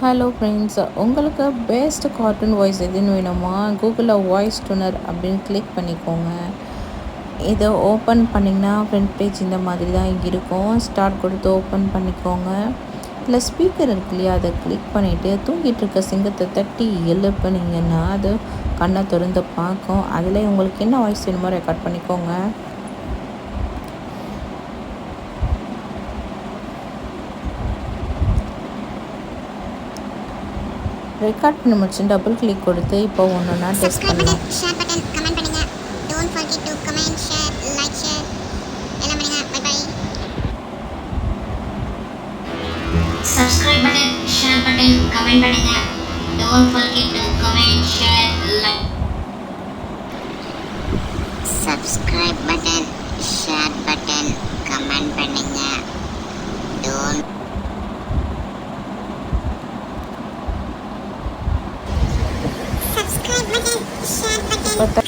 Hello friends, உங்களுக்கு best cartoon voice எதுன்னு வேணுமா? கூகுளில் வாய்ஸ் டூனர் அப்படின்னு கிளிக் பண்ணிக்கோங்க. இதை ஓப்பன் பண்ணிங்கன்னா ஃப்ரண்ட் பேஜ் இந்த மாதிரி தான் இருக்கும். ஸ்டார்ட் கொடுத்து ஓப்பன் பண்ணிக்கோங்க. இல்லை ஸ்பீக்கர் இருக்கு இல்லையா, அதை கிளிக் பண்ணிவிட்டு தூங்கிட்டு இருக்க சிங்கத்தை தட்டி எழுப்புனீங்கன்னா அது கண்ணை திறந்து பார்க்கும். அதில் உங்களுக்கு என்ன வாய்ஸ் வேணுமோ ரெக்கார்ட் பண்ணிக்கோங்க. ரெக்கார்ட் பண்ணி முடிச்சு டபுள் கிளிக் கொடுத்து இப்போ ஒன்றுனா டெஸ்ட் பண்ணலாம். ஷேர் பட்டன் கமெண்ட் பண்ணுங்க. Don't forget to comment share like share எல்லாம் பண்ணுங்க. Bye bye. Subscribe button share button comment பண்ணுங்க. Don't forget to comment share like. Subscribe button share button comment பண்ணுங்க. Don't subscribe button share button